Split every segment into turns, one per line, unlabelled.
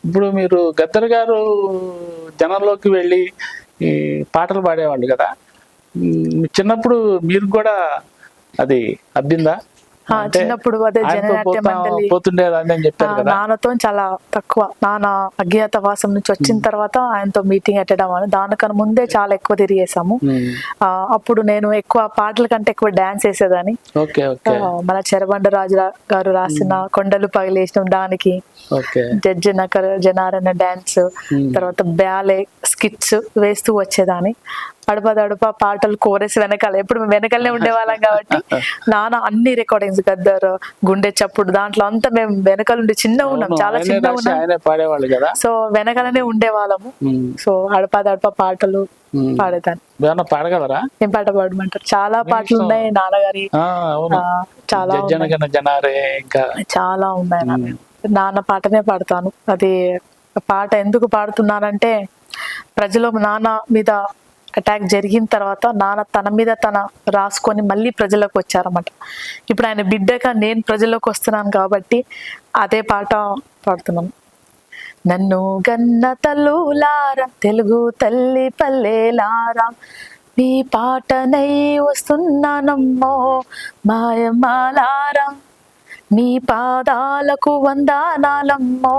ఇప్పుడు మీరు గద్దర్ గారు జనంలోకి వెళ్ళి ఈ పాటలు పాడేవాళ్ళు కదా, చిన్నప్పుడు మీరు కూడా అది అబ్బిందా? అంటే
చిన్నప్పుడు అదే
ఆయనతో
జననాట్య మండలి
పోతుండేదాన్ని అని చెప్పారు కదా.
నాన్నతో చాలా తక్కువ. నాన్న అజ్ఞాతవాసం నుంచి వచ్చిన తర్వాత ఆయనతో మీటింగ్ అటెండ్ అవ్వాలి. దానికన్నా ముందే చాలా ఎక్కువ తిరిగేసాము. అప్పుడు నేను ఎక్కువ పాటల కంటే ఎక్కువ డాన్స్ వేసేదాన్ని.
Okay okay.
మన చెరబండ రాజు గారు రాసిన కొండలు పగిలేసిన దానికి జనారన్న డాన్స్, తర్వాత బ్యాలే స్కిట్స్ వేస్తూ వచ్చేదాన్ని. అడప పాటలు కోరేసి వెనకాల ఎప్పుడు వెనకాలనే ఉండేవాళ్ళం కాబట్టి నాన్న అన్ని రికార్డింగ్స్ గద్దర్ గుండె చప్పుడు దాంట్లో అంతా మేము వెనకాల ఉండి చిన్నగా ఉన్నాం, చాలా చిన్నగా ఉన్నాం. సో వెనకాలనే ఉండేవాళ్ళము. సో అడప పాటలు పాడేదాన్ని.
పాడగలరా?
ఏం పాట పాడమంటారు? చాలా పాటలు ఉన్నాయి నాన్నగారి, చాలా చాలా ఉన్నాయి. నాన్న పాటనే పాడతాను. అది పాట ఎందుకు పాడుతున్నానంటే, ప్రజలు నాన్న మీద అటాక్ జరిగిన తర్వాత నాన్న తన మీద తన రాసుకొని మళ్ళీ ప్రజలకు వచ్చారన్నమాట. ఇప్పుడు ఆయన బిడ్డగా నేను ప్రజల్లోకి వస్తున్నాను కాబట్టి అదే పాట పాడుతున్నాను. నన్ను గన్న తల్లులారా, తెలుగు తల్లి పల్లెలారా, మీ పాటనై వస్తున్నానమ్మో మాయమ్మాలారా, మీ పాదాలకు వందనాలమ్మో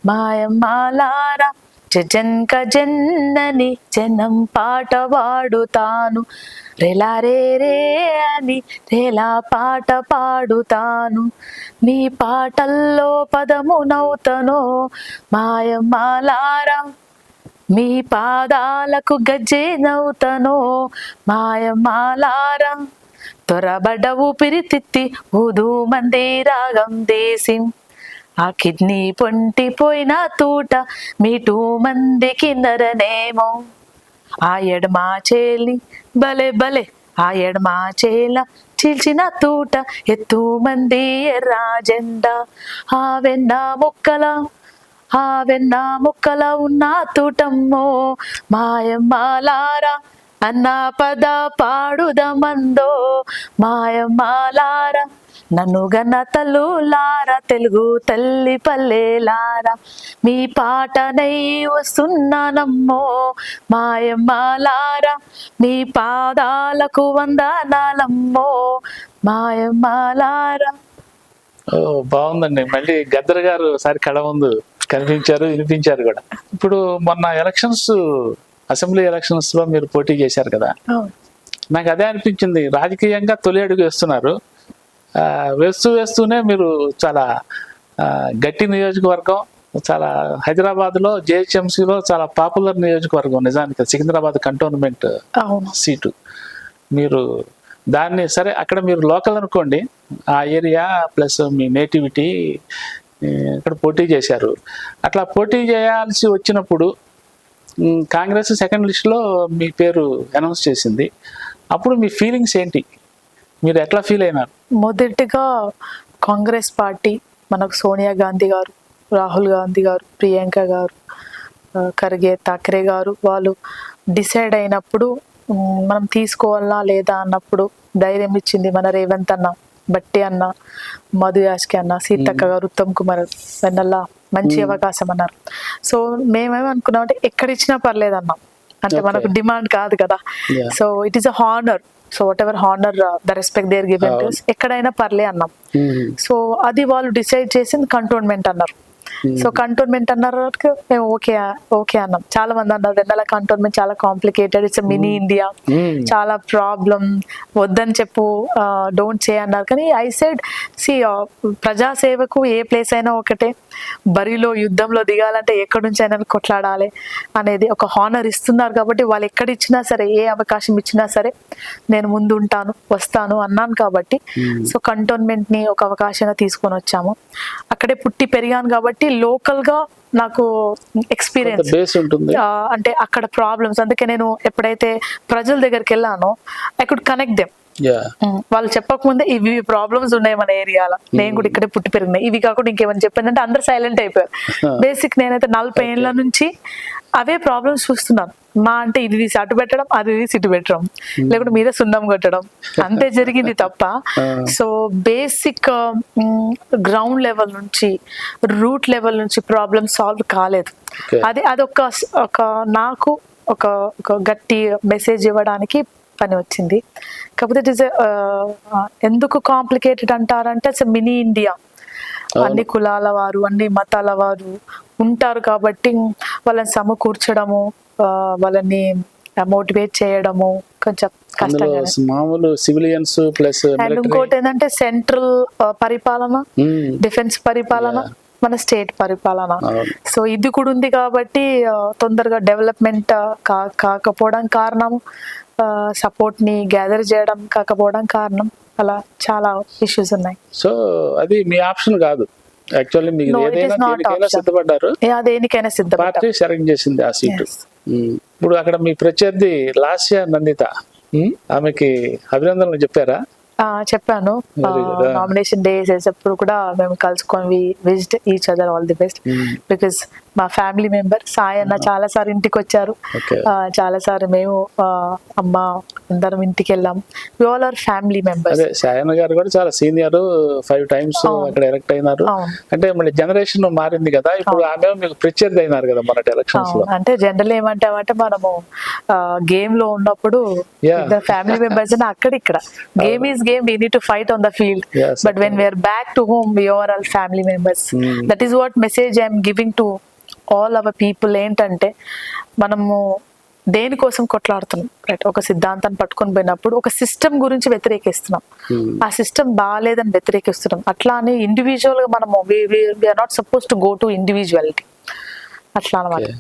మాయమ్మాలారా, జజన్క జన్నని జనం పాట పాడుతాను, రెలా రే రే అని రేలా పాట పాడుతాను, మీ పాటల్లో పదము నవ్వుతాను మాయమ్మాలారా, మీ పాదాలకు గజ్జే నవ్వుతాను మాయమ్మాలారా, త్వరబడ్డ ఊపిరి తిత్తి ఊదు మంది రాగం దేశి, ఆ కిడ్నీ పొంటిపోయిన తూట మీటూ మంది కిన్నరనేమో, ఆ ఎడమా చేలి బలే బలే ఆ ఎడమా చేల చీల్చిన తూట ఎత్తు మంది ఎర్రాజెండా, ఆ వెన్న ముక్కల ఉన్న తూటమ్మో మాయమ్మాలారా, అన్న పద పాడుదమందో మాయమ్మాలారా, నన్ను గన్న తల్లులారా, తెలుగు తల్లి పల్లెలారా, మీ పాటనై వస్తున్నానమ్మో మాయమ్మాలారా, మీ పాదాలకు వందనాలమ్మో మాయమ్మాలారా.
బాగుందండి. మళ్ళీ గద్దర్ గారు ఒకసారి కళ ముందు కనిపించారు, వినిపించారు కూడా. ఇప్పుడు మొన్న అసెంబ్లీ ఎలక్షన్స్ లో మీరు పోటీ చేశారు కదా, నాకు అదే అనిపించింది. రాజకీయంగా తొలి అడుగు వేస్తున్నారు, వేస్తూనే మీరు చాలా గట్టి నియోజకవర్గం, చాలా హైదరాబాద్లో జేహెచ్ఎంసీలో చాలా పాపులర్ నియోజకవర్గం. నిజానికి సికింద్రాబాద్ కంటోన్మెంట్ సీటు. మీరు దాన్ని సరే అక్కడ మీరు లోకల్ అనుకోండి, ఆ ఏరియా ప్లస్ మీ నేటివిటీ, అక్కడ పోటీ చేశారు. అట్లా పోటీ చేయాల్సి వచ్చినప్పుడు కాంగ్రెస్ సెకండ్ లిస్ట్లో మీ పేరు అనౌన్స్ చేసింది. అప్పుడు మీ ఫీలింగ్స్ ఏంటి? మీరు ఎట్లా ఫీల్ అయినారు?
మొదటిగా కాంగ్రెస్ పార్టీ మనకు సోనియా గాంధీ గారు, రాహుల్ గాంధీ గారు, ప్రియాంక గారు, ఖర్గే, ఠాక్రే గారు వాళ్ళు డిసైడ్ అయినప్పుడు మనం తీసుకోవాలా లేదా అన్నప్పుడు ధైర్యం ఇచ్చింది మన రేవంత్ అన్న, బట్టి అన్న, మధు యాష్కి అన్న, సీతక్క గారు, ఉత్తమ్ కుమార్ వెన్నెల మంచి అవకాశం అన్నారు. సో మేమేమనుకున్నామంటే ఎక్కడిచ్చినా పర్లేదు అన్నాం. అంటే మనకు డిమాండ్ కాదు కదా. So it is a honour. So what ever honour the respect their given to us, ఎక్కడైనా పర్లే అన్నాం. సో అది వాళ్ళు డిసైడ్ చేసింది కంటోన్మెంట్ అన్నారు. సో కంటోన్మెంట్ అన్నారు, మేము ఓకే అన్నాం. చాలా మంది అన్నారు వెన్నెల కంటోన్మెంట్ చాలా కాంప్లికేటెడ్, ఇట్స్ మినీ ఇండియా, చాలా ప్రాబ్లం, వద్దని చెప్పు, డోంట్ సే అన్నారు. కానీ ఐ సెడ్ ప్రజాసేవకు ఏ ప్లేస్ అయినా ఒకటే, బరిలో యుద్ధంలో దిగాలంటే ఎక్కడి నుంచి అయినా కొట్లాడాలి అనేది ఒక హానర్ ఇస్తున్నారు కాబట్టి వాళ్ళు ఎక్కడిచ్చినా సరే, ఏ అవకాశం ఇచ్చినా సరే నేను ముందు ఉంటాను, వస్తాను అన్నాను కాబట్టి సో కంటోన్మెంట్ ని ఒక అవకాశంగా తీసుకొని వచ్చాము. అక్కడే పుట్టి పెరిగాను కాబట్టి లోకల్ గా నాకు ఎక్స్పీరియన్స్ అంటే అక్కడ ప్రాబ్లమ్స్, అందుకే నేను ఎప్పుడైతే ప్రజల దగ్గరికి వెళ్ళానో I could connect them.
Yeah
వాళ్ళు చెప్పకముందే ఇవి ప్రాబ్లమ్స్ ఉన్నాయి మన ఏరియాలో, నేను కూడా ఇక్కడే పుట్టి పెరిగినాయి, ఇవి కాకుండా ఇంకేమని చెప్పిందంటే అందరు సైలెంట్ అయిపోయారు. బేసిక్ నేనైతే 40 ఏళ్ళ నుంచి అవే ప్రాబ్లమ్స్ చూస్తున్నాను. మా అంటే ఇది తీసి అటు పెట్టడం, అది తీసి ఇటు పెట్టడం, లేకుంటే మీరే సున్నం కొట్టడం, అంతే జరిగింది తప్ప. సో బేసిక్ గ్రౌండ్ లెవెల్ నుంచి, రూట్ లెవెల్ నుంచి ప్రాబ్లమ్ సాల్వ్ కాలేదు. అది ఒక నాకు ఒక గట్టి మెసేజ్ ఇవ్వడానికి పని వచ్చింది. కాకపోతే ఇట్ ఇస్ ఎందుకు కాంప్లికేటెడ్ అంటారంటే ఇట్స్ మినీ ఇండియా. అన్ని కులాల వారు, అన్ని మతాల వారు ఉంటారు కాబట్టి వాళ్ళని సమకూర్చడము, వాళ్ళని మోటివేట్ చేయడము కొంచెం కష్టంగా.
మామూలు సివిలియన్స్ ప్లస్
అండ్ ఇంకోటి ఏంటంటే సెంట్రల్ పరిపాలన, డిఫెన్స్ పరిపాలన, మన స్టేట్ పరిపాలన. సో ఇది కూడా ఉంది కాబట్టి తొందరగా డెవలప్మెంట్ కాకపోవడం కారణం, సపోర్ట్ ని గ్యాదర్ చేయడం కాకపోవడం కారణం, అలా చాలా ఇష్యూస్ ఉన్నాయి.
సో అది మీ ఆప్షన్ కాదు యాక్చువల్లీ, మీకు ఏదైనా సిద్ధపడ్డారు,
దేనికైనా సిద్ధపడ్డారు,
పార్టీ సెలెక్ట్ చేసింది ఆ సీటు. ఇప్పుడు అక్కడ మీ ప్రత్యర్థి లాస్య నందిత, ఆమెకి అభినందనలు చెప్పారా?
చెప్పాను. నామినేషన్ డే చేసేటప్పుడు కూడా మేము కలుసుకొని visit each other, all the best. Because మా ఫ్యామిలీ మెంబర్ సాయి అన్న చాలా సార్లు ఇంటికి వచ్చారు, చాలా సార్లు మేము అమ్మ అందరం ఇంటికి వెళ్ళాం. We all are family members.
Sai అన్న గారు కూడా చాలా సీనియర్, 5 times అక్కడ ఎలక్ట్ అయినారు. అంటే మళ్ళీ జనరేషన్ మారింది కదా, ఇప్పుడు ఆమె మీకు ప్రత్యర్థి అయినారు కదా మన ఎలక్షన్స్ లో.
అంటే జనరల్ ఏమంటామంటే మనము గేమ్ లో ఉన్నప్పుడు ఫ్యామిలీ మెంబర్స్ అక్కడ ఇక్కడ game is game, we need to fight on the field. But when we are back to home, we are all family members. That is what message I am giving to all our people. ఏంటంటే మనము దేనికోసం కొట్లాడుతున్నాం, right? ఒక సిద్ధాంతాన్ని పట్టుకొని పోయినప్పుడు ఒక system గురించి వ్యతిరేకిస్తున్నాం, ఆ సిస్టమ్ బాగాలేదని వ్యతిరేకిస్తున్నాం. అట్లా అని ఇండివిజువల్ గా మనము we are not supposed to go to individuality, అట్లా అన్నమాట.